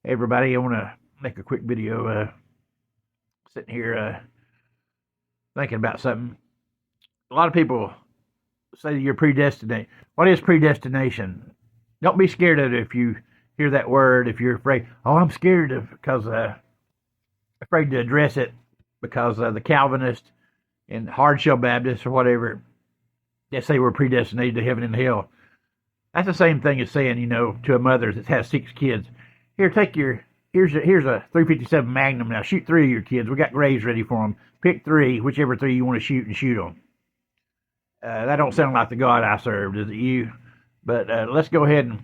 Hey everybody, I want to make a quick video. Sitting here thinking about something. A lot of people say you're predestinated. What is predestination? Don't be scared of it if you hear that word. If you're afraid, oh, I'm scared of because afraid to address it because the Calvinists and hard shell Baptists or whatever they say we're predestinated to heaven and hell. That's the same thing as saying, to a mother that has 6 kids, here, here's a 357 Magnum. Now shoot 3 of your kids. We got graves ready for them. Pick 3, whichever 3 you want to shoot, and shoot them. That don't sound like the God I serve, does it you? But let's go ahead and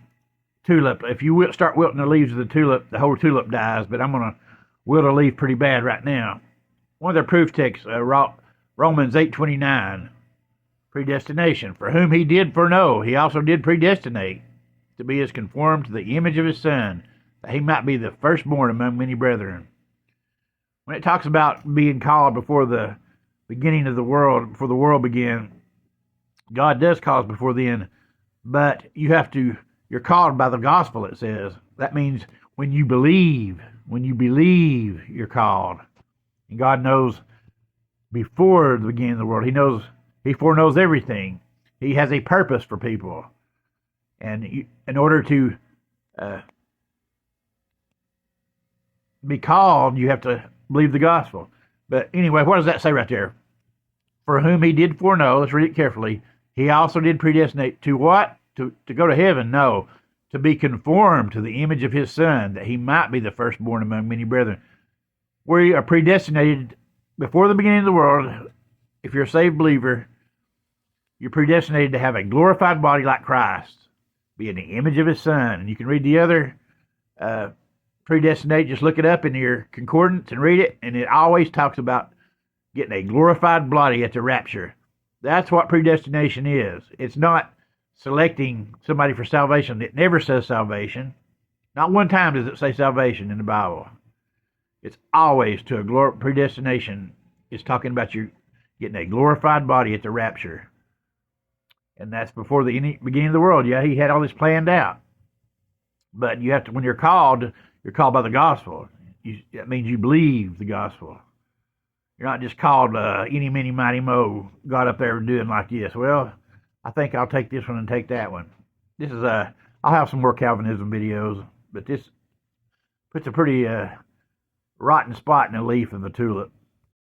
tulip. If you start wilting the leaves of the tulip, the whole tulip dies. But I'm gonna wilt a leaf pretty bad right now. One of their proof texts, Romans 8:29. Predestination. For whom he did foreknow, he also did predestinate to be as conformed to the image of his Son, that he might be the firstborn among many brethren. When it talks about being called before the beginning of the world, before the world began, God does call us before then, but you're called by the gospel, it says. That means when you believe, you're called. And God knows before the beginning of the world. He foreknows everything. He has a purpose for people. And in order to be called, you have to believe the gospel. But anyway, what does that say right there? For whom he did foreknow, let's read it carefully, he also did predestinate to what? To go to heaven? No. To be conformed to the image of his Son, that he might be the firstborn among many brethren. We are predestinated before the beginning of the world. If you're a saved believer, you're predestinated to have a glorified body like Christ, be in the image of his Son. And you can read the other predestinate, just look it up in your concordance and read it, and it always talks about getting a glorified body at the rapture. That's what predestination is. It's not selecting somebody for salvation. It never says salvation. Not one time does it say salvation in the Bible. It's always to a predestination. It's talking about you getting a glorified body at the rapture. And that's before the beginning of the world. Yeah, he had all this planned out. But you have to, when you're called by the gospel. That means you believe the gospel. You're not just called any, miny, mighty, mo, God up there doing like this. Well, I think I'll take this one and take that one. This is I'll have some more Calvinism videos, but this puts a pretty rotten spot in the leaf of the tulip.